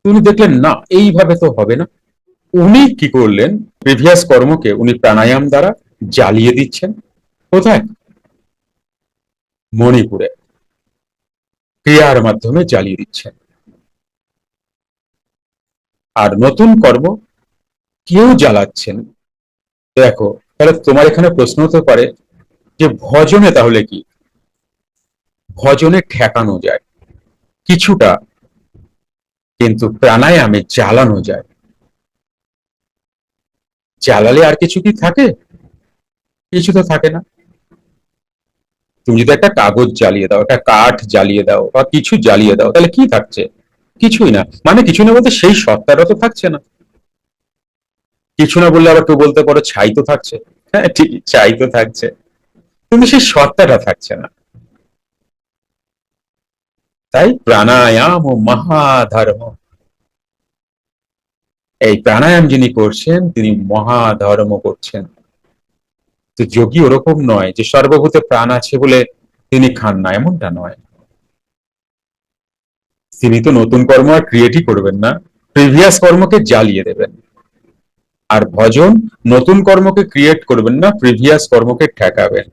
উনি দেখলেন না, এইভাবে তো হবে না। উনি কি করলেন, প্রিভিয়াস কর্মকে উনি প্রাণায়াম দ্বারা জ্বালিয়ে দিচ্ছেন। কোথায়? মণিপুরে ক্রিয়ার মাধ্যমে জ্বালিয়ে দিচ্ছেন। আর নতুন কর্ম কেউ জ্বালাচ্ছেন। দেখো, তাহলে তোমার এখানে প্রশ্ন হতে পারে যে ভজনে তাহলে কি? ভজনে ঠেকানো যায় কিছুটা, কিন্তু প্রাণায়ামে জ্বালানো যায়। জ্বালালে আর কিছু কি থাকে? কিছু তো থাকে না। তুমি যদি একটা কাগজ জ্বালিয়ে দাও, একটা কাঠ জ্বালিয়ে দাও, বা কিছু জ্বালিয়ে দাও, তাহলে কি থাকছে? কিছুই না। মানে কিছু না বলতে সেই সত্তাটা তো থাকছে না। কিছু না বললে আবার কেউ বলতে পারো ছাই তো থাকছে। হ্যাঁ ঠিক, ছাই তো থাকছে, কিন্তু সেই সত্তাটা থাকছে না। তাই প্রাণায়াম ও মহাধর্ম। এই প্রাণায়াম যিনি করছেন তিনি মহাধর্ম করছেন। তো যোগী ওরকম নয় যে সর্বভূতে প্রাণ আছে বলে তিনি খান না, এমনটা নয়। তিনি তো নতুন কর্ম আর ক্রিয়েটই করবেন না, প্রিভিয়াস কর্মকে জ্বালিয়ে দেবেন। আর ভজন নতুন কর্মকে ক্রিয়েট করবেন না, প্রিভিয়াস কর্মকে ঠেকাবেন।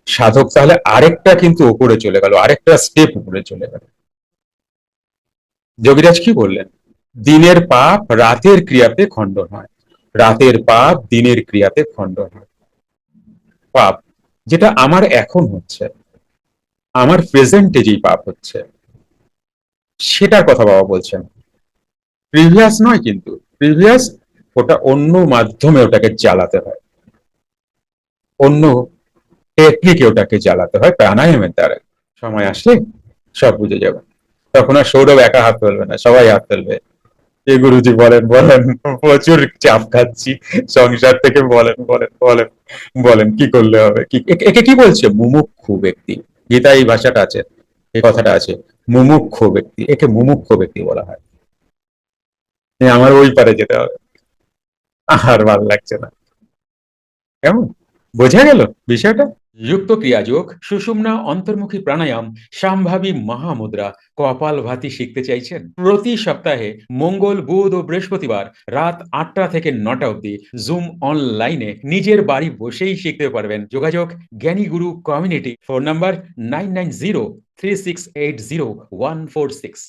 সাধক তাহলে আরেকটা কিন্তু উপরে চলে গেল, আরেকটা স্টেপ উপরে চলে গেল। যোগীরাজ কি বললেন? দিনের পাপ রাতের ক্রিয়াতে খণ্ডন হয়, রাতের পাপ দিনের ক্রিয়াতে খণ্ডন হয়। পাপ যেটা আমার এখন হচ্ছে, আমার প্রেজেন্টে যেই পাপ হচ্ছে, সেটার কথা বাবা বলছেন। প্রিভিয়াস নয় কিন্তু, প্রিভিয়াস ওটা অন্য মাধ্যমে ওটাকে জ্বালাতে হয়, অন্য টেকনিকে ওটাকে জ্বালাতে হয় প্রাণায়ামের দ্বারা। সময় আসলে সব বুঝে যাবে। তখন আর সৌরভ একা হাত তুলবে না, সবাই হাত তুলবে। এ গুরুজি বলেন বলেন, প্রচুর চাপ খাচ্ছি সংসার থেকে, বলেন বলেন বলেন। বলেন কি করলে হবে, কি একে কি বলছে? মুমুক্ষু ব্যক্তি। গীতায় এই ভাষাটা আছে, এই কথাটা আছে, মুমুক্ষু ব্যক্তি। একে মুমুক্ষু ব্যক্তি বলা হয়। আমার ওই পারে যেতে হবে, আর ভালো লাগছে না। কেমন বোঝা গেল বিষয়টা? যুক্ত ক্রিয়াযোগ, সুষুম্না অন্তর্মুখী প্রাণায়াম, সাম্ভাবী মহামুদ্রা, কপালভাতি শিখতে চাইছেন? প্রতি সপ্তাহে মঙ্গল, বুধ ও বৃহস্পতিবার রাত 8টা থেকে 9টা অবধি জুম অনলাইনে নিজের বাড়ি বসেই শিখতে পারবেন। যোগাযোগ জ্ঞানী গুরু কমিউনিটি, ফোন নাম্বার 9903680146।